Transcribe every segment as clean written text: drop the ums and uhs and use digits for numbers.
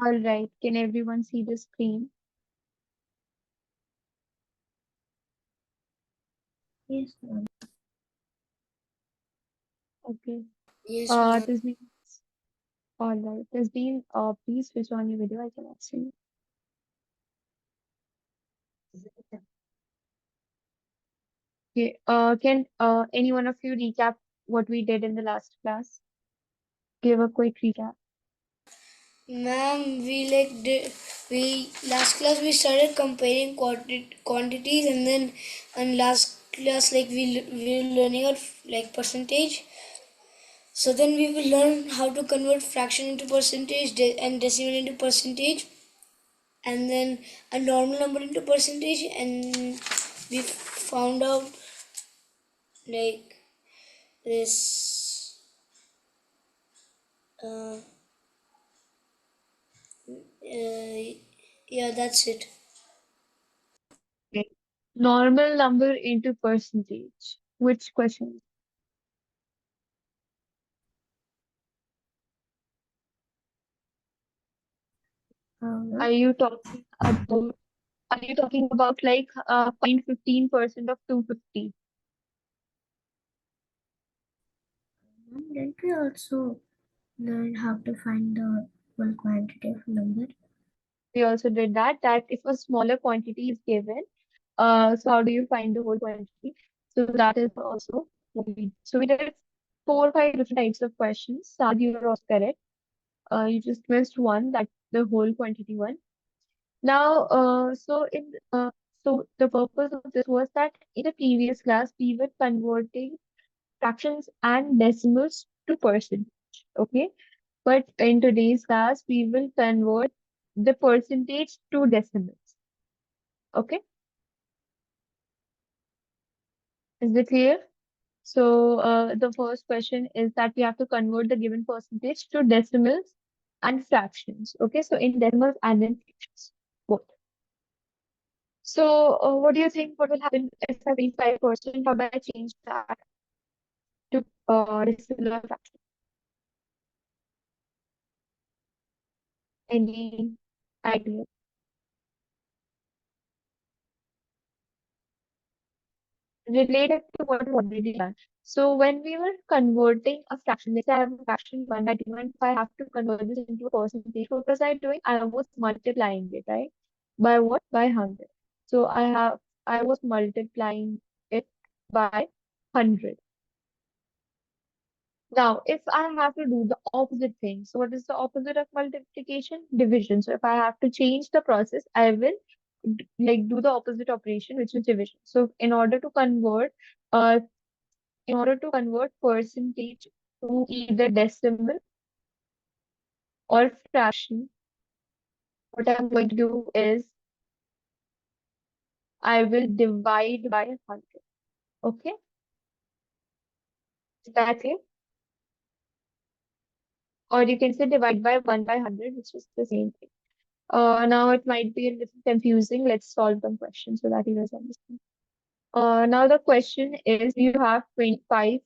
All right. Can everyone see the screen? Yes, ma'am. Okay. Yes, ma'am. This means all right. This means please switch on your video. I cannot see. Okay. Can any one of you recap what we did in the last class? Give a quick recap. Ma'am, we last class we started comparing quantities, and then in last class we were learning our like percentage. So then we will learn how to convert fraction into percentage and decimal into percentage, and then a normal number into percentage, and we found out like this. Uh, yeah, that's it. Okay. Normal number into percentage. Which question? Are Ma'am. you talking about like 0.15% of 250? Didn't we also learn how to find the whole quantity of number? We also did that, if a smaller quantity is given, so how do you find the whole quantity? So that is also what we did. So we did 4 or 5 different types of questions. Sad, you are also correct. You just missed one, that the whole quantity one. Now, so the purpose of this was that in the previous class we were converting fractions and decimals to percentage. Okay, but in today's class we will convert the percentage to decimals. Okay, is it clear? So the first question is that we have to convert the given percentage to decimals and fractions. Okay, so in decimals and in fractions, both. So what do you think? What will happen if I 25%? How do I change that to decimal or fraction? Any idea? Related to what we already done. So when we were converting a fraction, let's say I have a fraction 1/2, and if I have to convert this into a percentage, what was I doing? I was multiplying it, right? By what? By 100. So I was multiplying it by 100. Now, if I have to do the opposite thing, so what is the opposite of multiplication? Division. So if I have to change the process, I will do the opposite operation, which is division. So uh, in order to convert percentage to either decimal or fraction, what I'm going to do is I will divide by 100. Okay, is that it? Or you can say divide by 1/100, which is the same thing. Now it might be a little confusing. Let's solve the question so that you guys understand. Now the question is you have 25%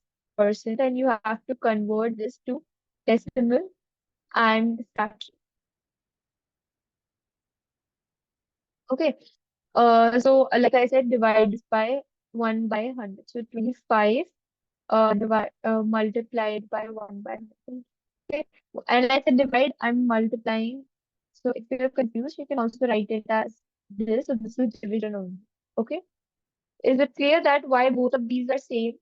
and you have to convert this to decimal and fraction. Okay. Like I said, divide this by 1/100. So 25 multiplied by 1/100. Okay. And like I said, divide, I'm multiplying. So if you're confused, you can also write it as this. So this is division only. Okay. Is it clear that why both of these are same?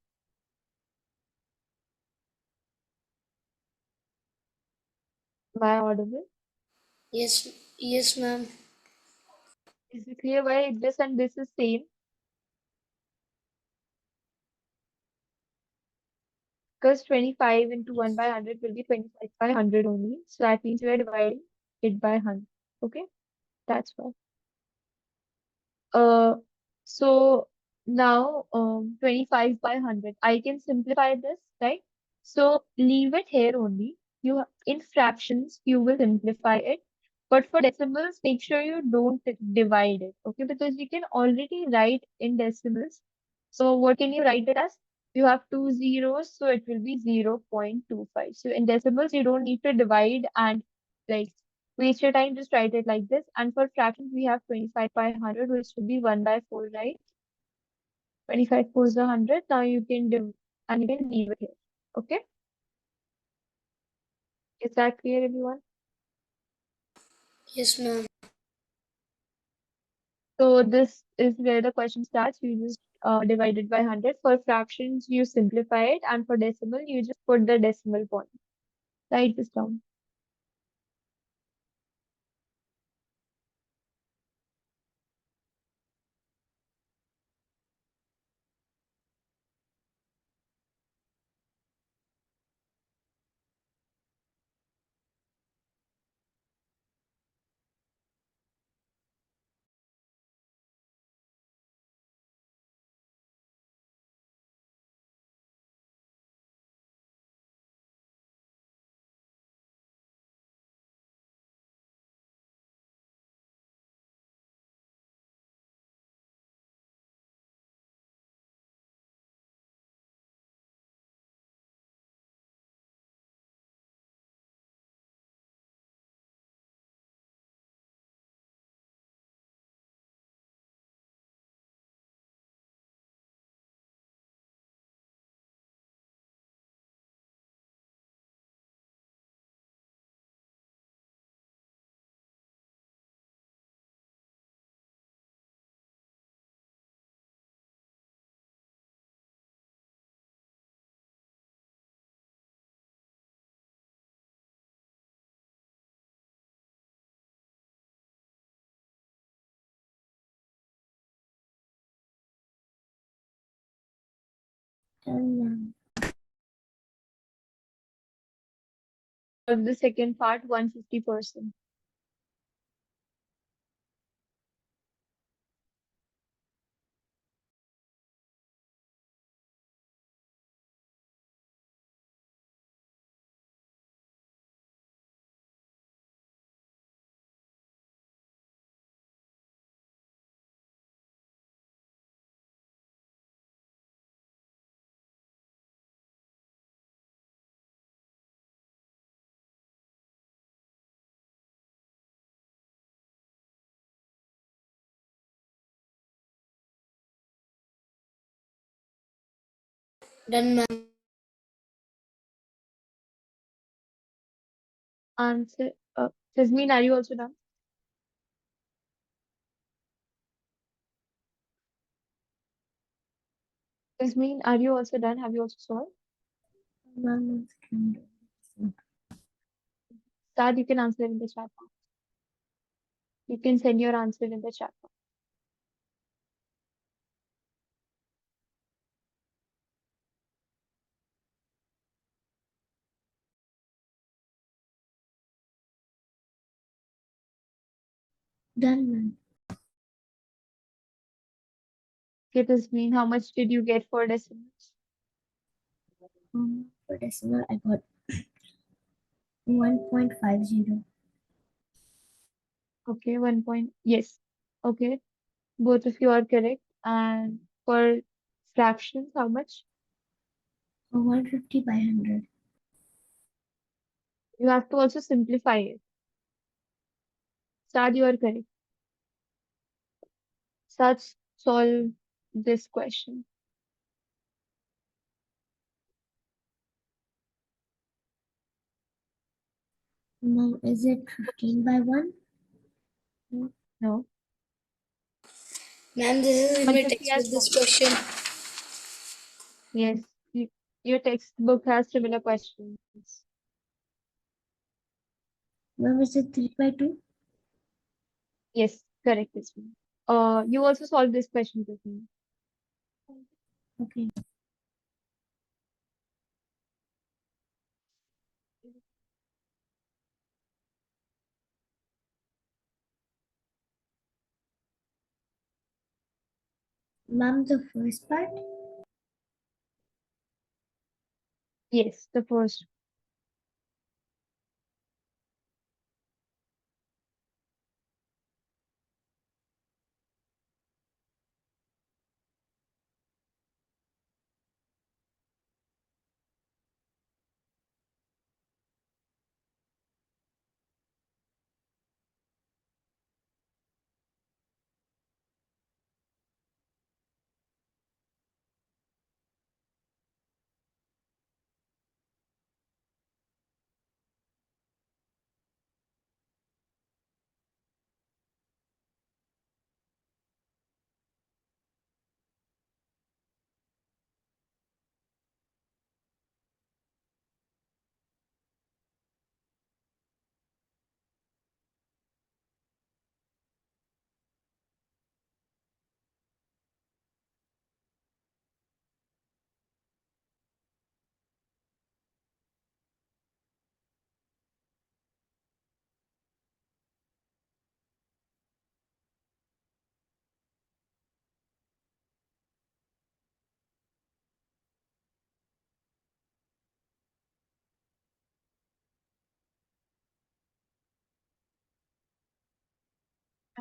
Am I audible? Yes, yes, ma'am. Is it clear why this and this is same? Because 25 into 1/100 will be 25/100 only. So that means we are dividing it by 100. Okay, that's why. Uh, so now 25/100. I can simplify this, right? So leave it here only. In fractions, you will simplify it. But for decimals, make sure you don't divide it, okay? Because you can already write in decimals. So what can you write it as? You have two zeros, so it will be 0.25. So in decimals, you don't need to divide and like waste your time, just write it like this. And for fractions, we have 25 by 100, which should be 1 by 4, right? 25 4 is 100. Now you can do, and you can leave it here. Okay? Is that clear, everyone? Yes, ma'am. So this is where the question starts. You just divide it by 100. For fractions, you simplify it, and for decimal, you just put the decimal point. Write this down. Done, ma'am. For the second part, 150%. Done, ma'am. Answer. Jasmine, are you also done? Jasmine, are you also done? Have you also solved? Ma'am, That you can answer in the chat box. You can send your answer in the chat box. done, ma'am. Okay, Jasmine, how much did you get for decimals? For decimal, I got 1.50. Okay, 1 point. Yes. Okay, both of you are correct. And for fractions, how much? 150 by 100. You have to also simplify it. Sad, you are correct. Such solve this question. Now, is it 15 by 1? No. Ma'am, this is in my 150 textbook, has this one. question. Yes. Your textbook has similar questions. Ma'am, is it 3 by 2? Yes, correct, Jasmine. You also solved this question with me. Okay. Ma'am, the first part? Yes, the first.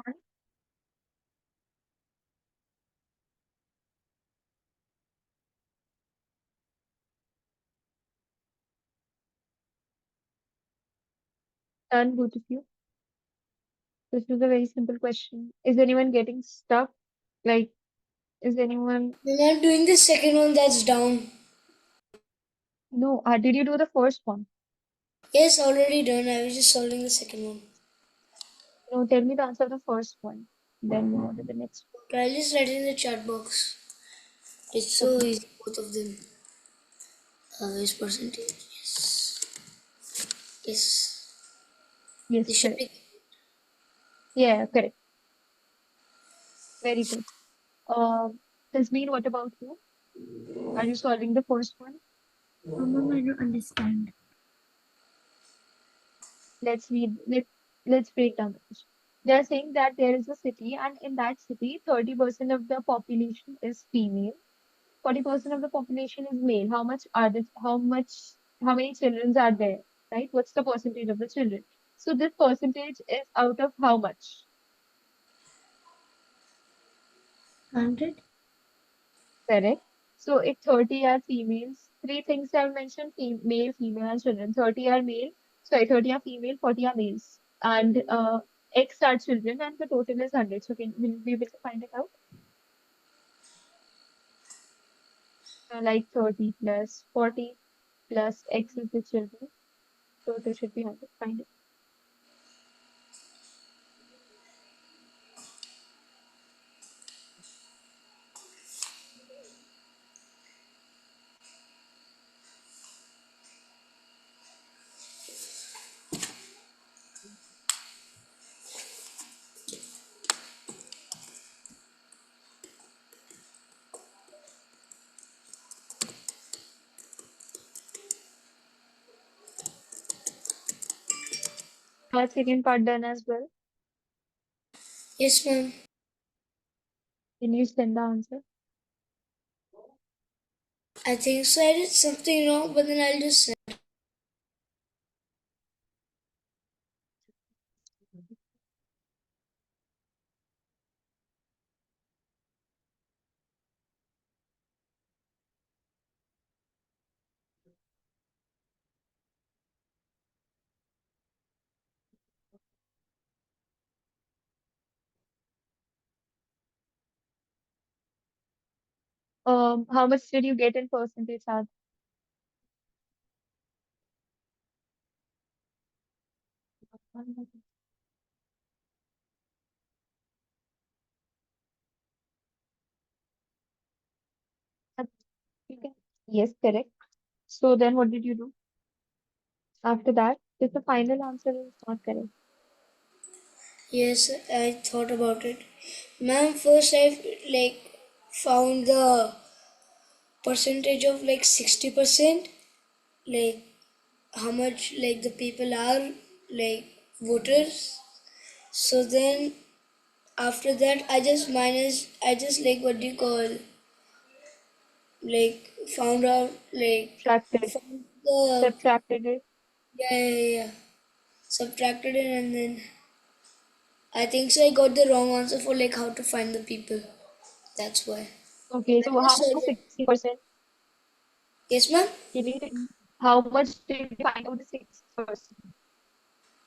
one. Done, both of you. This was a very simple question. Is anyone getting stuck? Like, is anyone? When I'm doing the second one, that's down. No. Did you do the first one? Yes, already done. I was just solving the second one. No. Tell me the answer of the first one. Then move on to the next Okay, I'll just write it in the chat box. It's one. so Okay. easy, both of them. Is percentage? Yes. Yes. Yes, This should correct. be. Yeah, correct. Very good. Tasmeen, what about you? Are you solving the first one? Mom, I don't understand. Let's read. Let's break down the question. They are saying that there is a city, and in that city, 30% of the population is female, 40% of the population is male. How much are this? How many children are there? Right? What's the percentage of the children? So this percentage is out of how much? 100? Correct. So if 30 are females, three things are mentioned, male, female, and children. 30 are male, sorry, 30 are female, 40 are males. And X are children, and the total is 100. So will we be able to find it out? Like 30 plus 40 plus X is the children. Total should be 100. Find it. Second part done as well. Yes, ma'am. Can you send the answer? I think so. I did something wrong, but then I'll just. How much did you get in percentage, Saad? Yes, correct. So then what did you do after that? If the final answer is not correct. Yes, I thought about it. Ma'am, first I found the percentage of 60%, like how much the people are like voters. So then after that I just what do you call, found out Subtracted. found the, Subtracted it. yeah, subtracted it, and then I think so I got the wrong answer for how to find the people. That's why. Okay, I so how just much said was it. 60%? Yes, ma'am. Can you tell me how much did you find out the 6%?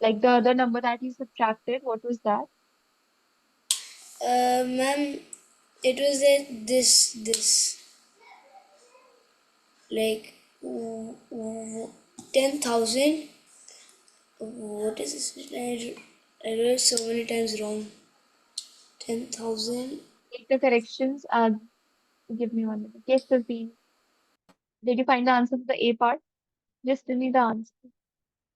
Like the other number that you subtracted, what was that? Ma'am, it was this like 10,000. What is this? I read so many times wrong. 10,000. Make the corrections. Give me 1 minute. Yes, Sabine. Did you find the answer for the A part? Just tell me the answer.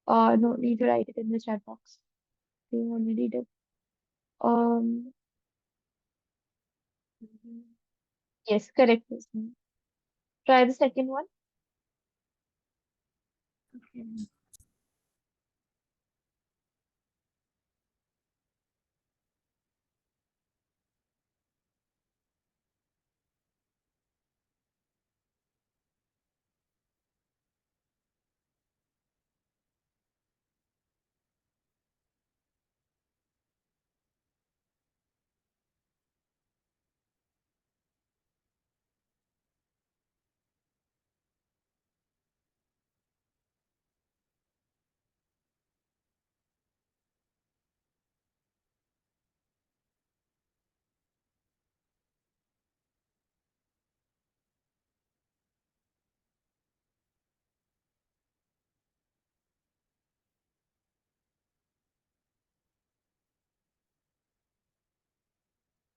No, need to write it in the chat box. You already did. Um, yes, correct. Tasneem. Try the second one. Okay.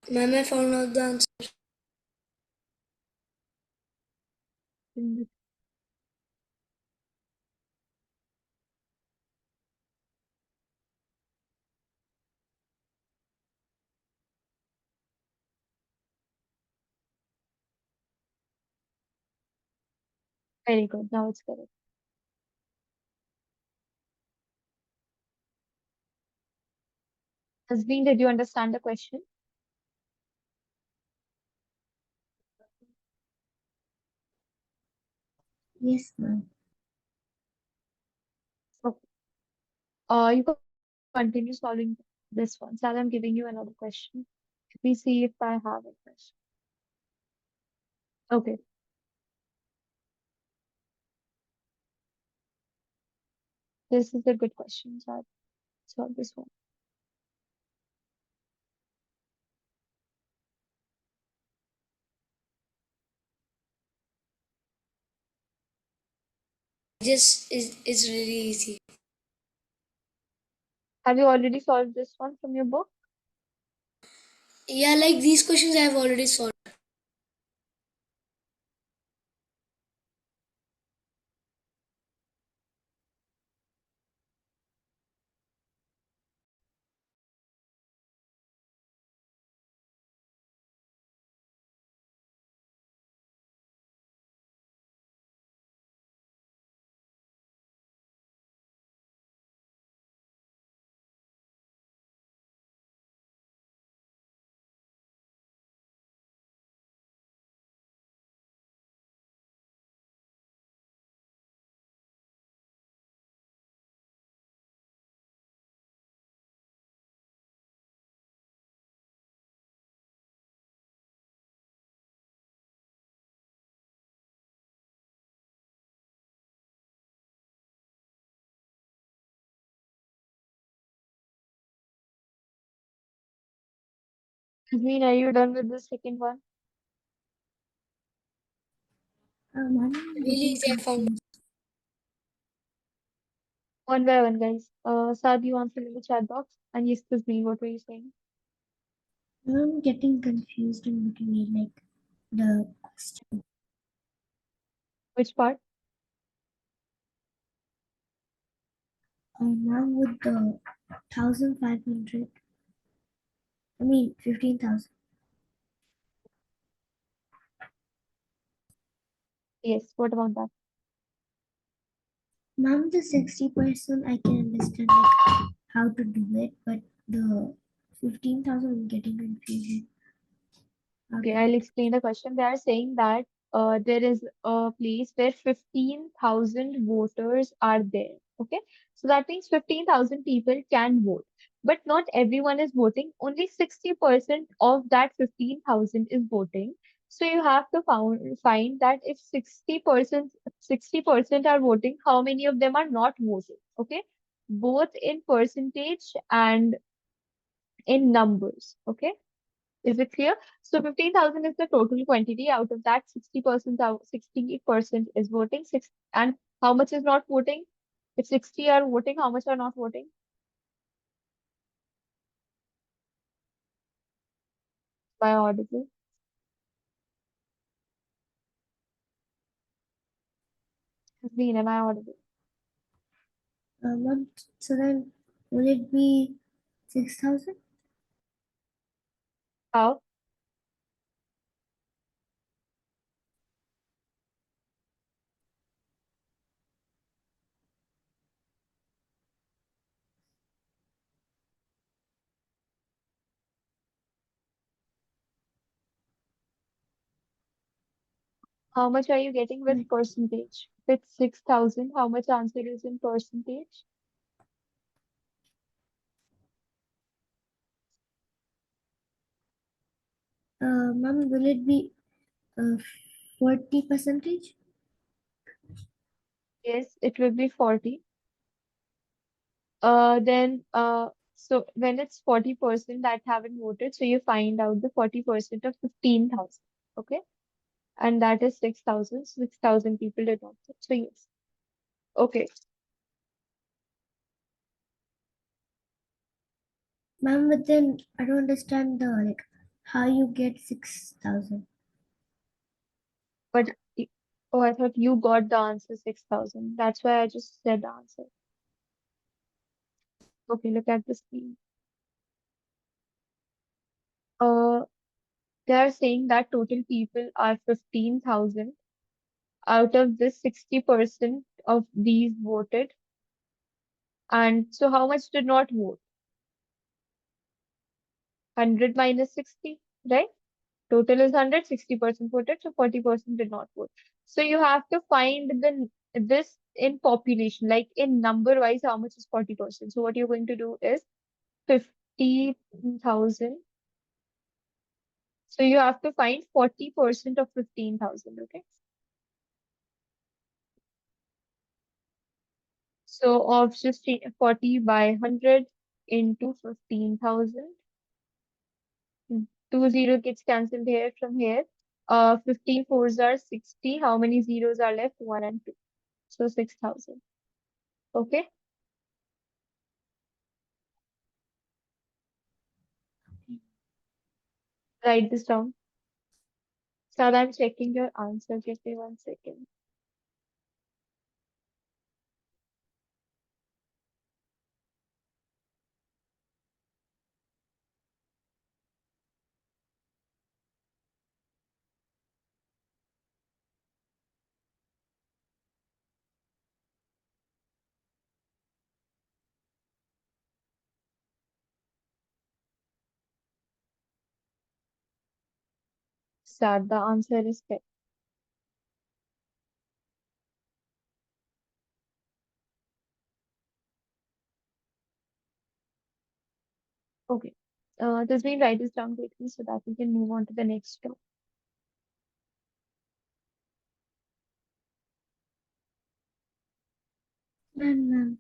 Ma'am, I found out the answer. Very good. Now it's correct. Hasbeen, did you understand the question? Yes, ma'am. Okay. You can continue solving this one. Sal, I'm giving you another question. Let me see if I have a question. Okay. This is a good question. So I'll solve this one. Just is really easy. Have you already solved this one from your book? Yeah, like these questions I have already solved. Hasbeen, are you done with the second one? Ma'am, I'm Really getting easy, I found. confused. One by one, guys. Saad, you answer in the chat box. And yes, Hasbeen, what were you saying? I'm getting confused in between, like the question. Which part? Ma'am, with the 1,500, I mean 15,000. Yes, what about that? Ma'am, the 60% I can understand like how to do it, but the 15,000 I'm getting confused. How Okay, to I'll explain the question. They are saying that there is a place where 15,000 voters are there. Okay, so that means 15,000 people can vote, but not everyone is voting. Only 60% of that 15,000 is voting. So you have to find that if 60% are voting, how many of them are not voting? Okay, both in percentage and in numbers. Okay. Is it clear? So 15,000 is the total quantity. Out of that, 60% 60% is voting. And how much is not voting? If 60 are voting, how much are not voting? By audible. Hasbeen, am I audible? Ma'am, so then will it be 6,000? How? How much are you getting with percentage? With 6,000, how much answer is in percentage? Ma'am, will it be 40 percentage? Yes, it will be 40. So when it's 40% that haven't voted, so you find out the 40% of 15,000. Okay. And that is 6,000. 6,000 people did not vote. So yes. Okay. Ma'am, but then I don't understand the like How you get 6,000? But oh, I thought you got the answer 6,000. That's why I just said the answer. Okay, look at the screen. Uh, they are saying that total people are 15,000. Out of this, 60% of these voted. And so how much did not vote? 100 minus 60, right? Total is 100, 60% voted, so 40% did not vote. So you have to find this in population, like in number wise, how much is 40%. So what you're going to do is 50,000. So you have to find 40% of 15,000, okay? So of 40 by 100 into 15,000. 2 0 gets cancelled here from here. 15 fours are 60. How many zeros are left? 1 and 2. So 6,000. Okay, write this down. So I'm checking your answer. Give me 1 second. Sad, the answer is correct. Okay. Just me write this down quickly so that we can move on to the next step. Ma'am,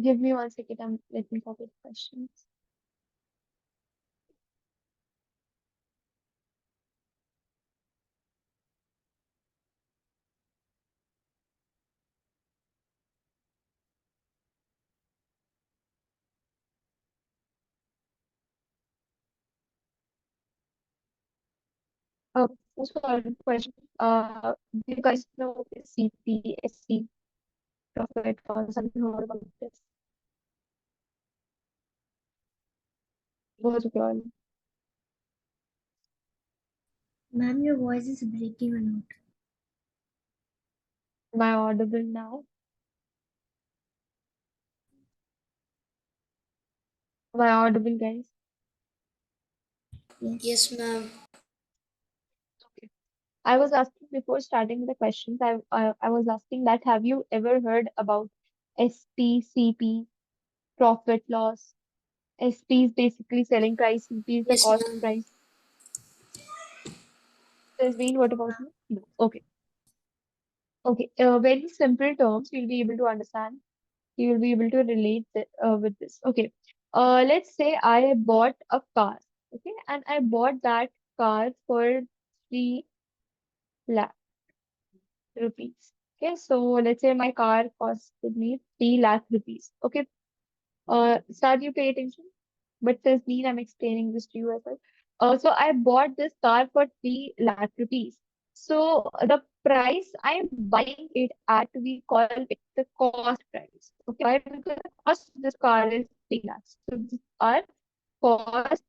Give me 1 second. Let me copy the questions. So the question. Do you guys know the CPSC profit loss? Have you heard about this? बहुत प्यार ma'am, your voice is breaking a lot. Am I audible now? Am I audible, guys? Yes. Yes, ma'am. Okay. I was asking before starting the questions. I was asking that have you ever heard about SPCP, profit loss? SP is basically selling price, CP is the Yes, cost ma'am. price. Jasmine, what about you? No. Okay. Okay. Very simple terms you'll be able to understand. You will be able to relate with this. Okay. Let's say I bought a car. Okay, and I bought that car for 3 lakh rupees. Okay, so let's say my car costed me 3 lakh rupees. Okay, start you pay attention. But says mean I'm explaining this to you as well. So I bought this car for 3 lakh rupees. So the price I'm buying it at, we call it the cost price. Okay, why? Because the cost of this car is 3 lakhs. So this our cost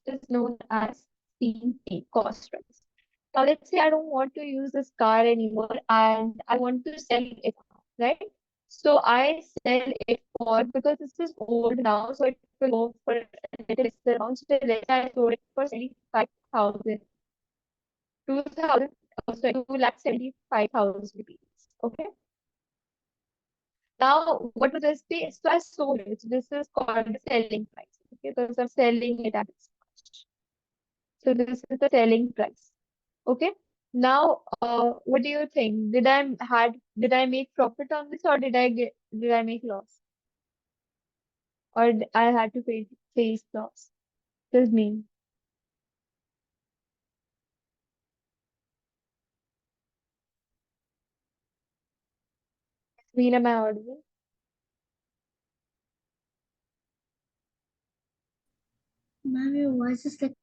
is known as CP, cost price. Now let's say I don't want to use this car anymore and I want to sell it, right? So I sell it for, because this is old now, so it will go for a little lesser amount. So let's say I sold it for 75,000, 2,000, sorry, 2,75,000 rupees. Okay. Now, what was this be? So I sold it. So this is called the selling price. Okay, because I'm selling it at this much. So this is the selling price. Okay. Now, what do you think? Did I make profit on this, or did I make loss, or I had to face loss? This mean, am I audible? Ma'am, your voice is like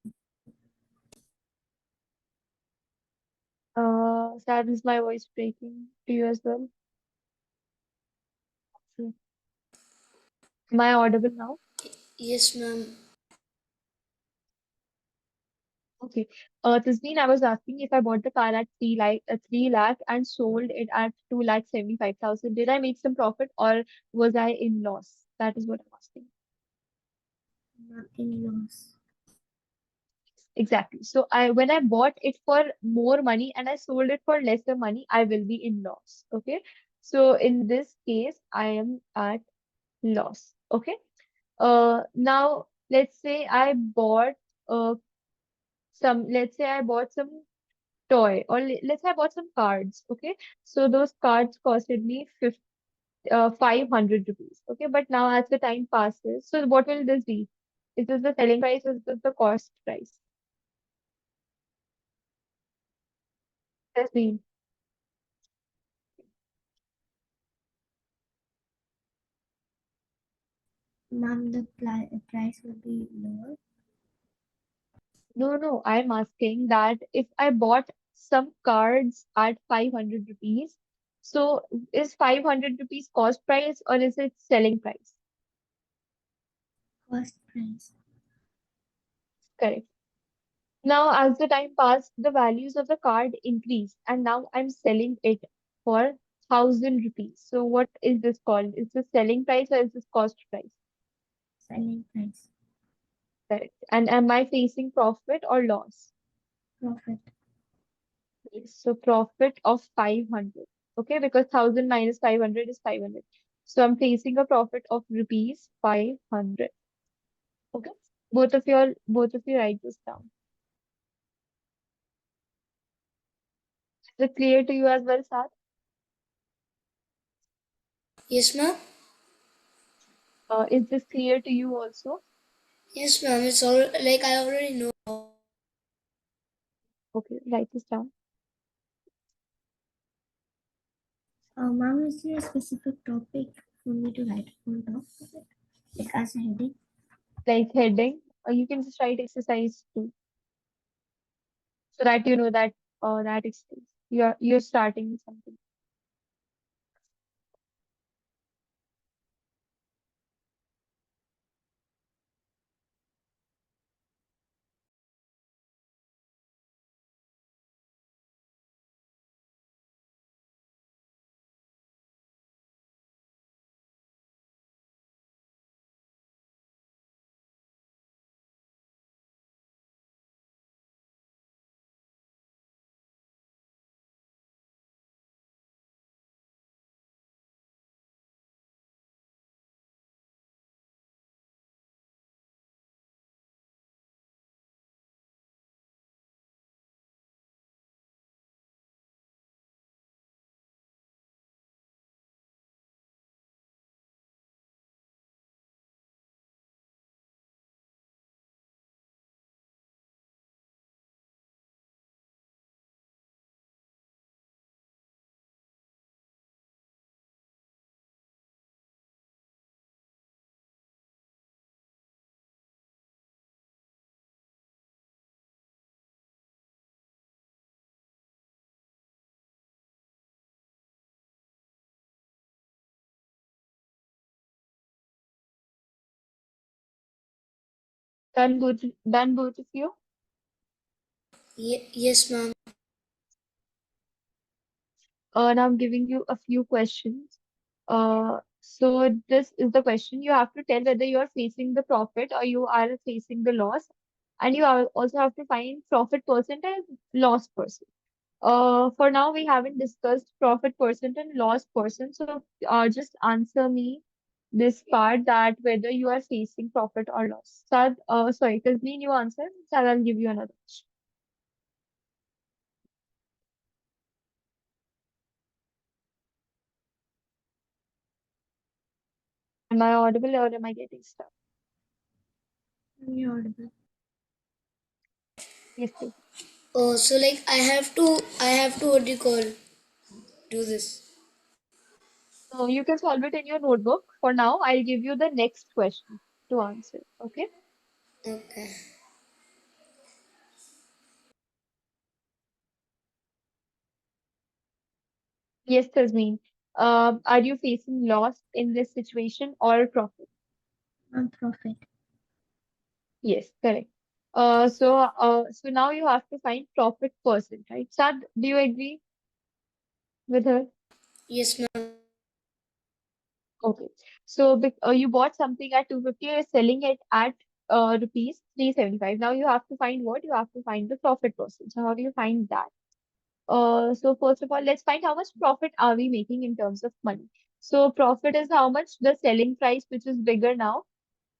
Sad, is my voice breaking to you as well? Hmm. Am I audible now? Yes, ma'am. Okay. Tasneen, I was asking if I bought the car at 3 lakh and sold it at 2,75,000. Did I make some profit or was I in loss? That is what I'm asking. nothing loss. Exactly. So when I bought it for more money and I sold it for lesser money, I will be in loss. Okay. So in this case, I am at loss. Okay. Now let's say I bought uh let's say I bought some toy, or let's say I bought some cards. Okay. So those cards costed me 500 rupees. Okay. But now as the time passes, so what will this be? Is this the selling price or is this the cost price? That's mean. Ma'am, the price will be lower. No, no, I'm asking that if I bought some cards at 500 rupees, so is 500 rupees cost price or is it selling price? Cost price. Correct. Now, as the time passed, the values of the card increased, and now I'm selling it for 1,000 rupees. So, what is this called? Is this selling price or is this cost price? Selling price. Correct. And am I facing profit or loss? Profit. Yes. So, profit of 500. Okay, because 1,000 minus 500 is 500. So, I'm facing a profit of rupees 500. Okay. Both of you write this down. Is it clear to you as well, Sad? Yes, ma'am. Is this clear to you also? Yes, ma'am. It's all like I already know. Okay, write this down. Ma'am, is there a specific topic for me to write on top of it? Like as a heading? Like heading, or you can just write exercise 2 so that you know that that exercise you're starting with something. Done both of you. Yes, ma'am. Now I'm giving you a few questions. So this is the question. You have to tell whether you are facing the profit or you are facing the loss, and you also have to find profit percent and loss percent. For now, we haven't discussed profit percent and loss percent. So, just answer me this part that whether you are facing profit or loss. Sad, sorry, Tasmeen, you answer. Sad, I'll give you another question. Am I audible or am I getting stuck? You're audible. Yes, please. Oh, so like I have to what do you call do this? So you can solve it in your notebook. For now, I'll give you the next question to answer. Okay? Okay. Yes, Tasmeen. Are you facing loss in this situation or profit? Non-profit. Yes, correct. So now you have to find profit percent, right? Sad, do you agree with her? Yes, ma'am. Okay. So you bought something at 250, you're selling it at rupees 375. Now you have to find what? You have to find the profit percent. So how do you find that? So first of all, let's find how much profit are we making in terms of money. So profit is how much the selling price, which is bigger now.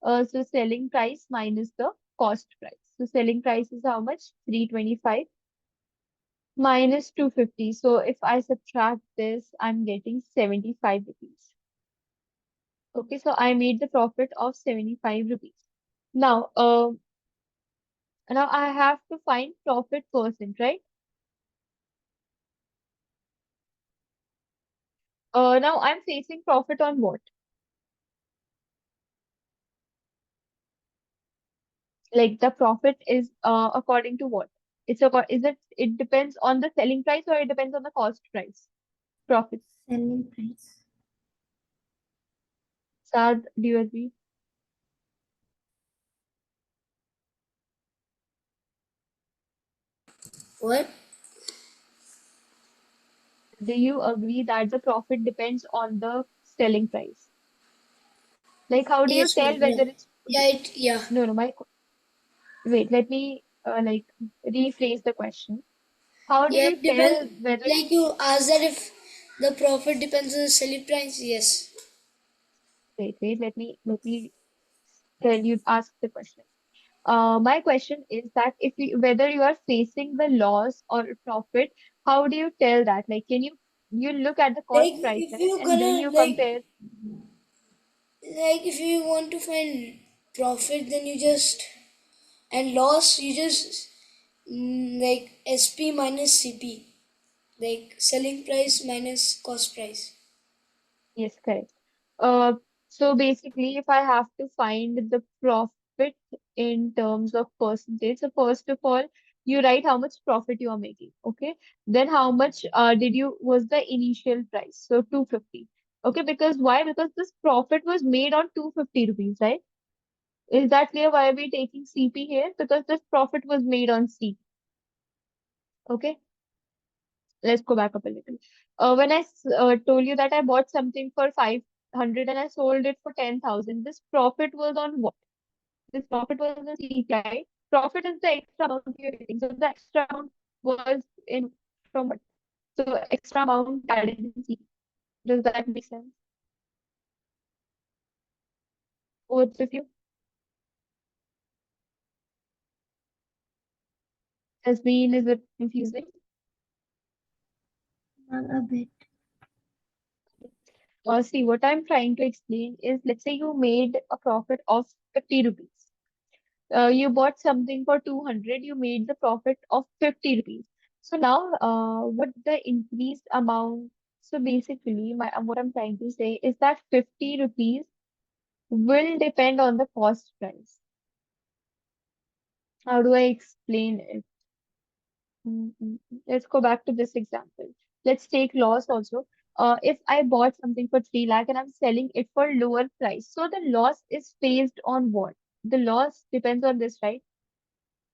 So selling price minus the cost price. So selling price is how much? 325 minus 250. So if I subtract this, I'm getting 75 rupees. Okay, so I made the profit of 75 rupees. Now, now I have to find profit percent, right? Now I'm facing profit on what? Like the profit is according to what? It depends on the selling price or it depends on the cost price? Profit. Selling price. Sad, do you agree? What? Do you agree that the profit depends on the selling price? Like how do you Yes, tell ma'am. Yeah. whether it's Yeah. Yeah. no no my wait, let me like rephrase the question. How do Yeah. you It tell depends. whether Like you ask that if the profit depends on the selling price. Yes. let me tell you ask the question. My question is that if you, whether you are facing the loss or profit, how do you tell that? Like, can you look at the cost Like price, if right? you And then gonna you compare. like if you want to find profit, then you just and loss you just like SP minus CP, like selling price minus cost price. Yes, correct. Uh, so basically, if I have to find the profit in terms of percentage, so first of all, you write how much profit you are making, okay? Then how much was the initial price? So 250. Okay, because why? Because this profit was made on 250 rupees, right? Is that clear why are we taking CP here? Because this profit was made on CP. Okay, let's go back up a little. When I told you that I bought something for 500 and I sold it for 10,000, this profit was on what? This profit was on CP, right? Profit is the extra amount you're getting. So the extra amount was in from what? So extra amount added in CP. Does that make sense? What's with you? Has been, is it confusing? A bit. See, what I'm trying to explain is, let's say you made a profit of 50 rupees. You bought something for 200, you made the profit of 50 rupees. So now, what the increased amount, so basically, what I'm trying to say is that 50 rupees will depend on the cost price. How do I explain it? Let's go back to this example. Let's take loss also. If I bought something for 3 lakh and I'm selling it for lower price, so the loss is based on what? The loss depends on this, right?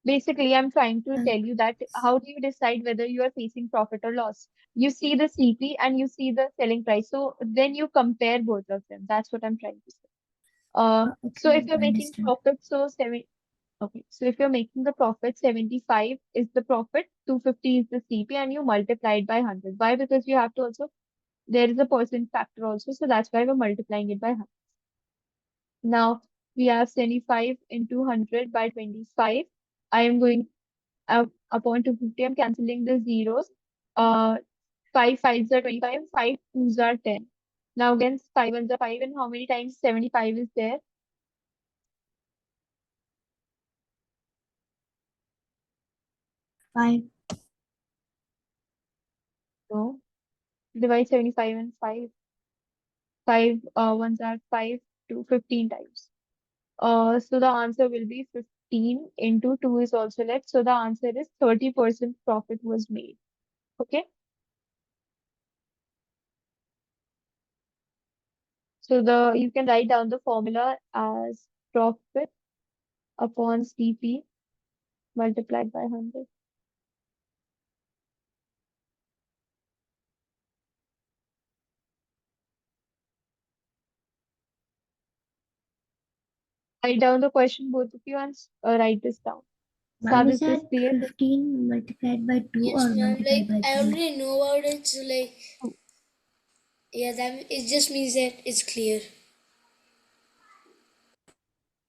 Basically, I'm trying to Uh, tell you that how do you decide whether you are facing profit or loss? You see the CP and you see the selling price. So then you compare both of them. That's what I'm trying to say. So if okay, you're making understood. profit, so seven, okay. So if you're making the profit, 75 is the profit, 250 is the CP, and you multiply it by 100. Why? Because you have to also, there is a percent factor also. So that's why we're multiplying it by 100. Now we have 75 into 100 by 25. I am going upon 250, I'm cancelling the zeros. Uh, 5 5s are 25, 5 2s are 10. Now again, 5 ones are 5, and how many times 75 is there? 5. No. Divide 75 and 5. 5 ones are 5 to 15 times. So the answer will be 15 into 2 is also left. So the answer is 30% profit was made. Okay. So you can write down the formula as profit upon CP multiplied by 100. Write down the question, both of you, and write this down. Ma'am, Sad, is is this that clear? 15 multiplied by 2 Yes, or ma'am. multiplied Like by I 3? already know about it, so like yeah, that it just means that it's clear.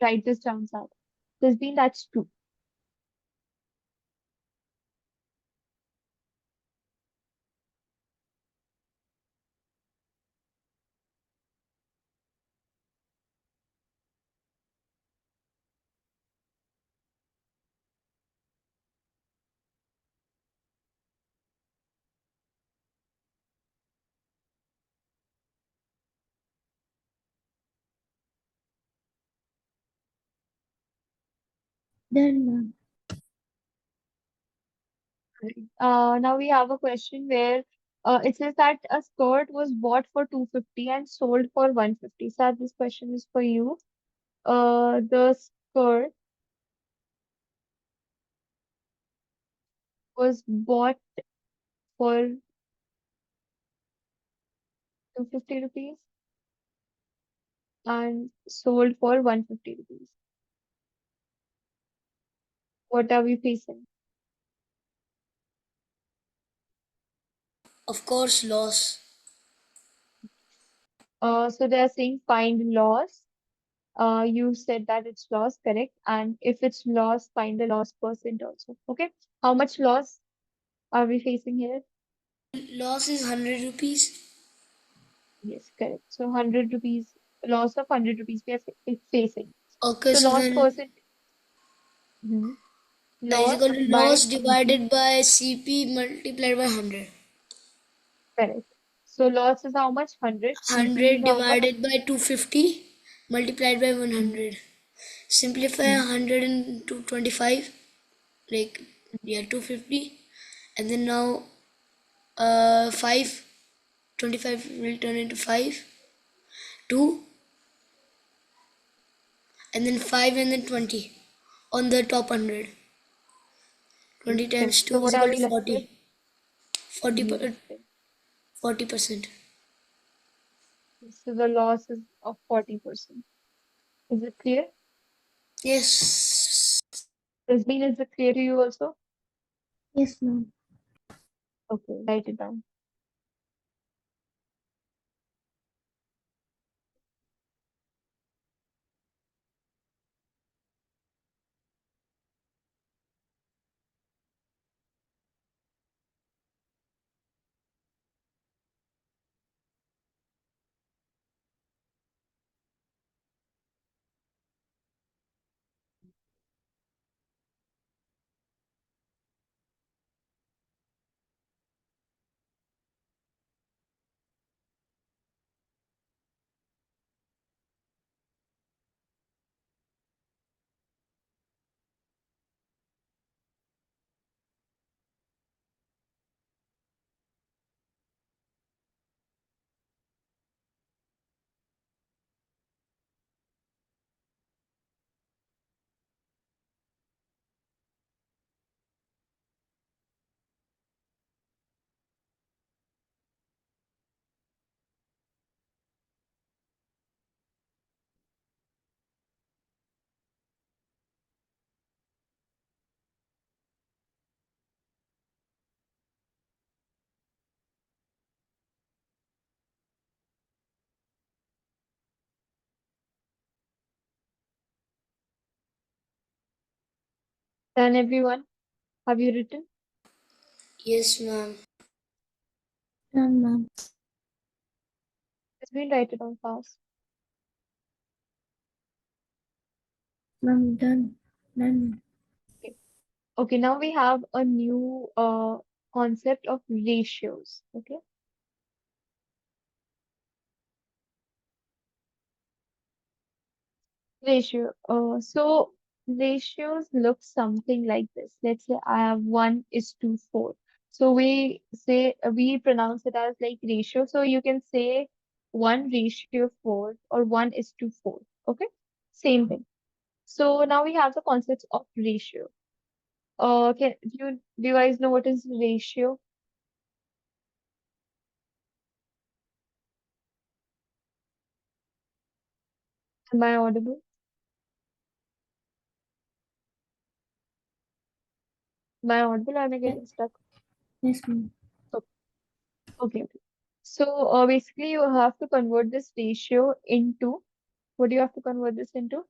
Write this down, Sad. This means that's true. Done, ma'am. Now we have a question where it says that a skirt was bought for 250 and sold for 150. So this question is for you. The skirt was bought for 250 rupees and sold for 150 rupees. What are we facing? Of course, loss. So they are saying find loss. You said that it's loss, correct? And if it's loss, find the loss percent also. Okay. How much loss are we facing here? Loss is 100 rupees. Yes, correct. So 100 rupees, loss of 100 rupees we are facing. Okay, So so loss then percent, mhm, is loss equal to by loss CP, divided by CP multiplied by 100. correct. So loss is how much? 100. CP is 100 how much? divided by 250 multiplied by Mhm, 100. Simplify mhm, 100 into 25, like mhm. yeah, 250. And then now 5, 25 will turn into 5, 2, and then 5 and then 20 on the top 100. Yes, 20 times correct. So 2 is what are equal we to left with? 40. 40, Yes, correct. 40%. So the loss is of 40%. Is it clear? Yes. Rasbeen, is it clear to you also? Yes, ma'am. Okay, write it down. Done, everyone? Have you written? Yes, ma'am. Done, ma'am. Hasbeen, write it down fast. Ma'am, done. Done. Okay. Okay, now we have a new concept of ratios. Okay. Ratio. So ratios look something like this. Let's say I have 1:4. So we pronounce it as like ratio. So you can say 1:4 or 1:4. Okay. Same thing. So now we have the concepts of ratio. Do you guys know what is ratio? Am I audible? Am I audible? Am I Yes, getting stuck? yes, ma'am. Okay. Okay. So basically you have to convert this ratio into, what do you have to convert this into?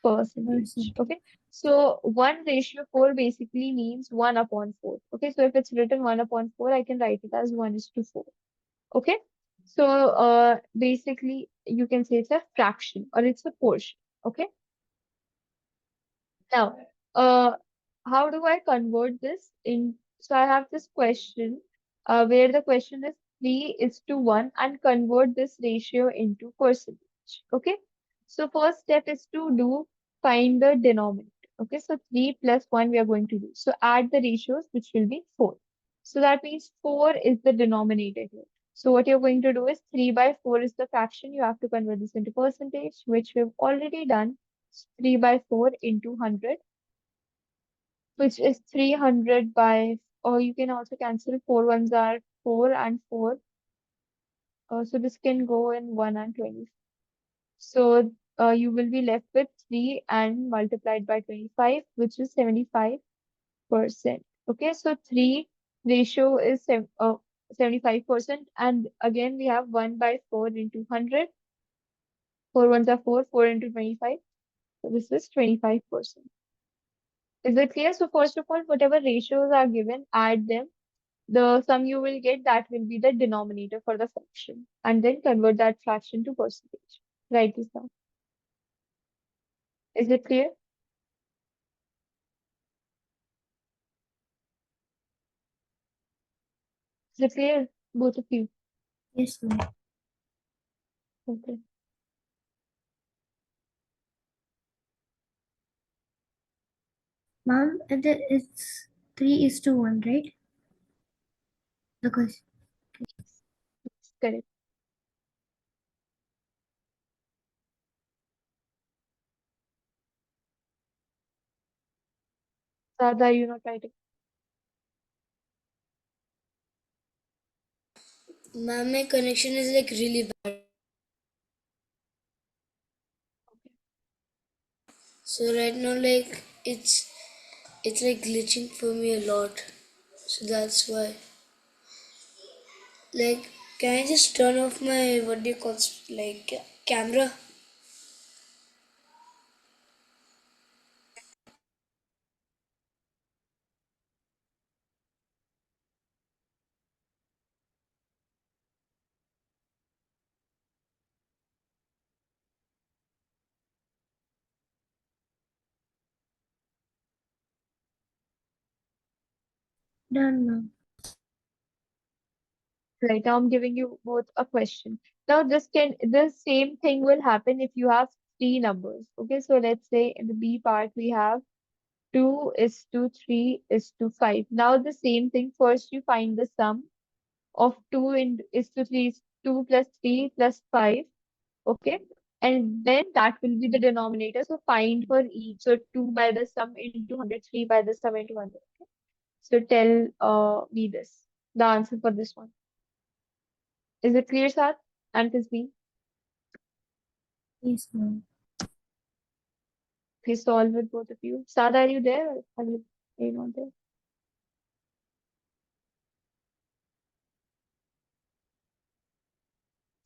Percentage. Percent. Okay. So 1:4 basically means 1/4. Okay. So if it's written 1/4, I can write it as 1:4. Okay. So basically you can say it's a fraction or it's a portion. Okay. Now, how do I convert this in? So I have this question, where the question is 3:1 and convert this ratio into percentage. Okay. So first step is to find the denominator. Okay. So 3 plus 1 we are going to do. So add the ratios, which will be 4. So that means 4 is the denominator here. So what you're going to do is 3/4 is the fraction. You have to convert this into percentage, which we've already done. 3/4 into 100, which is 300 by, or you can also cancel 4 ones are 4 and 4. So this can go in 1 and 20. So you will be left with 3 and multiplied by 25, which is 75%. Okay, so 3 ratio is 75%. And again, we have 1/4 into 100. 4 ones are 4, 4 into 25. So this is 25%. Is it clear? So first of all, whatever ratios are given, add them. The sum you will get, that will be the denominator for the fraction, and then convert that fraction to percentage. Write this down. Is it clear? Is it clear, both of you? Yes, ma'am. Okay. Ma'am, it's 3:1, right? The question. Yes, correct. Sada, you're not writing. Ma'am, my connection is like really bad. So right now, like it's like glitching for me a lot. So that's why. Like, can I just turn off my what do you call like camera? Done, ma'am. Right now, I'm giving you both a question. Now, the same thing will happen if you have three numbers. Okay, so let's say in the B part we have 2:3:5. Now the same thing. First, you find the sum of 2:3 is 2 plus 3 plus 5. Okay. And then that will be the denominator. So find for each. So 2 by the sum into 100, 3 by the sum into 100. Okay. So tell me this, the answer for this one. Is it clear, Sat? And Tisbeen? Yes, ma'am. Please solve with both of you. Sad, are you there? Or are you not there?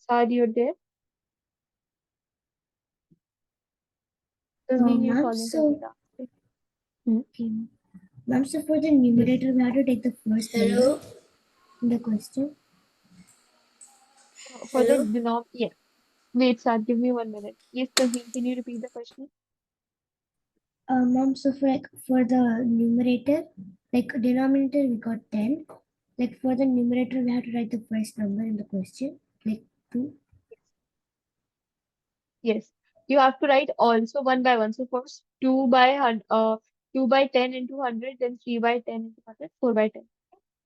Sad, you're there? Tisbeen, you're Ma'am, solving for me so, now. Hmm? okay. Ma'am, so for the Yes. numerator, we have to take the first number Hello. in the question. For the Hello? yeah. Wait, Sad, give me 1 minute. Yes, Tasneem, can you repeat the question? Mom, so for the numerator, like denominator, we got 10. Like for the numerator, we have to write the first number in the question, like 2. Yes. You have to write also one by one. So first 2 by 10 into 100, then 3 by 10 into 100, 4 by 10.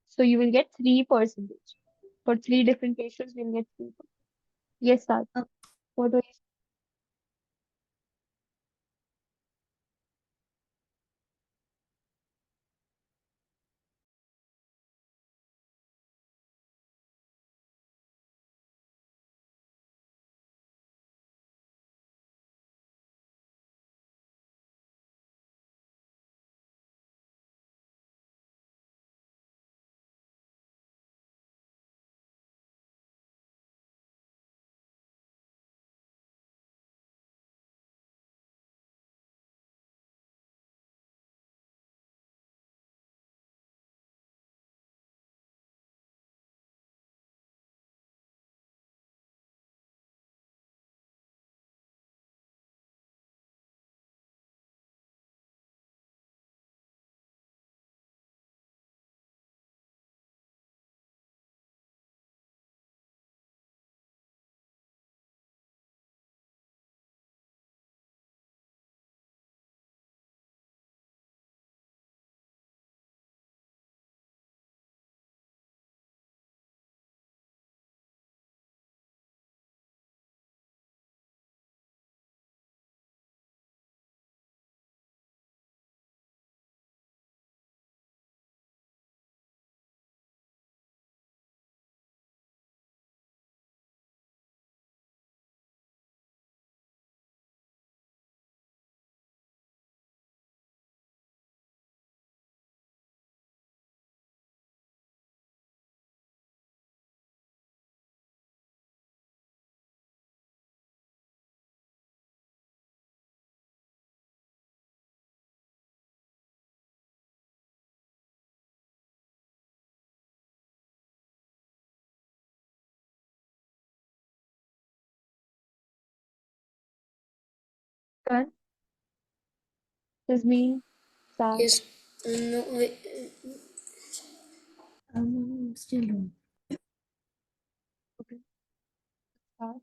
So you will get 3%. For three different ratios, you'll get 3%. Yes, Sad. Uh, What do you done? Tasneem, Sad. Yes. No, wait, Still wrong. Okay, Sad.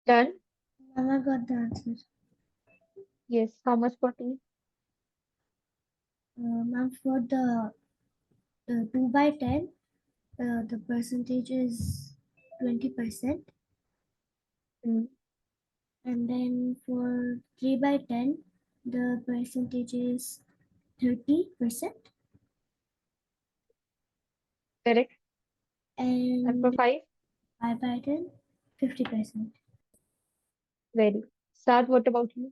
Done? Mama got the answer. Yes. How much protein? Ma'am, for the 2 by 10, the percentage is 20%. Mm, And then for 3 by 10, the percentage is 30%. correct. And for And 5? 5 by 10, 50%. Very. Sad, what about you?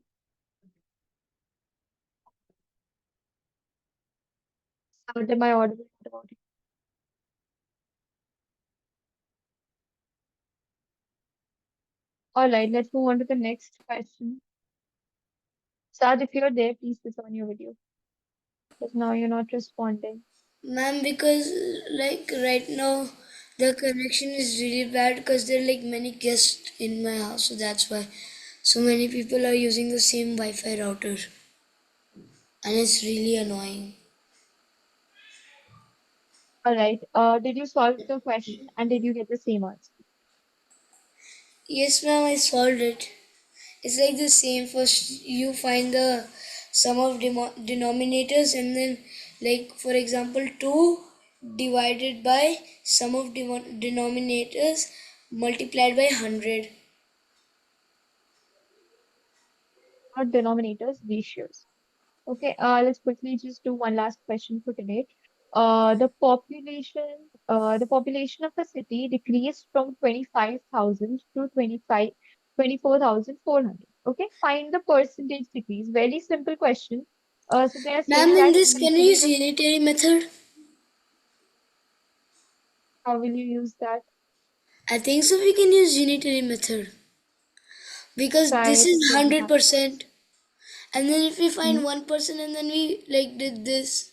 Sad, am I audible? What about you? All right, let's move on to the next question. Sad, if you're there, please switch on your video. Because now you're not responding. Ma'am, because like right now the connection is really bad because there are like many guests in my house, so that's why so many people are using the same Wi-Fi router, and it's really annoying. All right. Did you solve the question and did you get the same answer? Yes, ma'am, I solved it. It's like the same. First, you find the sum of denominators, and then, like for example, 2 divided by sum of denominators multiplied by 100. Not denominators, ratios. Okay, let's quickly just do one last question for today. The population of a city decreased from 25,000 to 24,400. Okay, find the percentage decrease. Very simple question. So they are Ma'am, saying in that this, can you initially use unitary method? how will you use that? I think so. We can use unitary method because Try this it is and tell me how it works. 100%. And then if we Hmm. find 1% and then we like did this,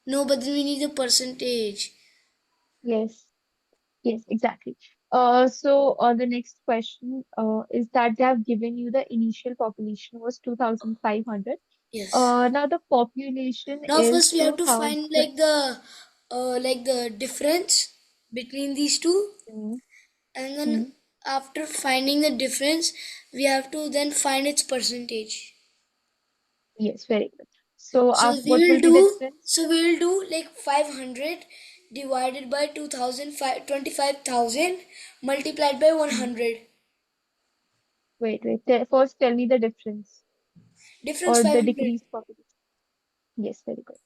no, but then we need a percentage. Yes. Yes, exactly. The next question is that they have given you the initial population was 2,500. Yes. Now the population Now is first we have to 2,000. find like the difference between these two, Mm, and then mm. after finding the difference we have to then find its percentage. Yes, very good. So So we what will will be the do difference? so we will do like 500 divided by 25,000 multiplied by Mm. 100. Wait. First, tell me the difference Difference or the 500. decreased population. Yes, very good.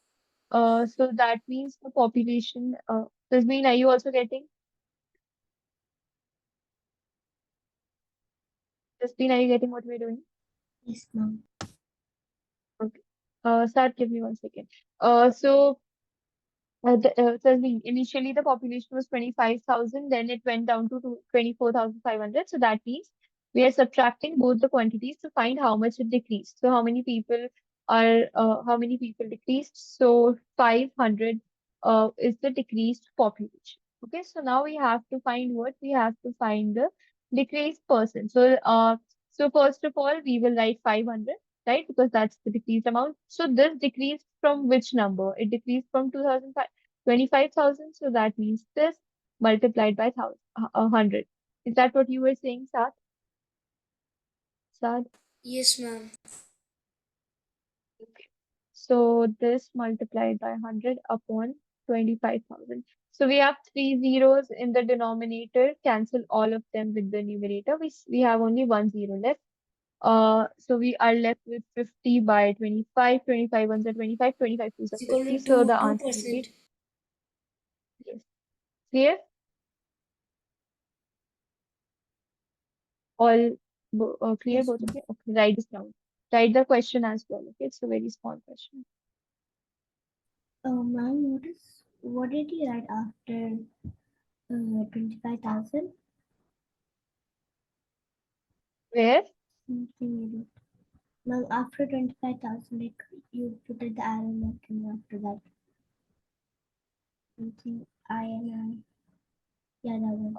So that means the population. Does mean are you also getting? Does mean are you getting what we're doing? Yes, ma'am. Okay. Start. Give me 1 second. So initially the population was 25,000, then it went down to 24,500. So that means we are subtracting both the quantities to find how much it decreased. So how many people decreased? So 500 is the decreased population. Okay, so now we have to find what? We have to find the decreased person. So first of all, we will write 500, right? Because that's the decreased amount. So this decreased from which number? It decreased from 25,000. So that means this multiplied by 100. Is that what you were saying, Sad? Sad? Yes, ma'am. Okay. So this multiplied by 100 upon 25,000. So we have three zeros in the denominator. Cancel all of them with the numerator. We have only one zero left. So we are left with 50 by 25. 25 ones are 25. 25 twos are It's equal 50. to So the 2 answer will 2%. be yes. Clear? All clear, Yes, both of ma'am. you? Okay, write this down. Write the question as well. Okay, it's a very small question. Ma'am, what did you write after 25,000? Where? Something you wrote. Ma'am, after 25,000, like you put the arrow mark and after that something I and I. Yeah, that one.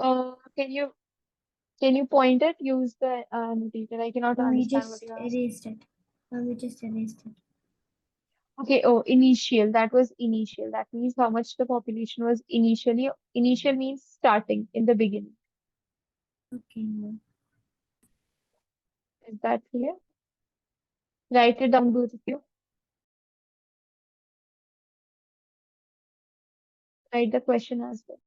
Can you point it? Use the annotator. I cannot Ma'am, you understand what just you're asking. erased it. Ma'am, you just erased it. Okay. Oh, initial. That was initial. That means how much the population was initially. Initial means starting in the beginning. Okay, ma'am. Is that clear? Write it down, both of you. Write the question as well.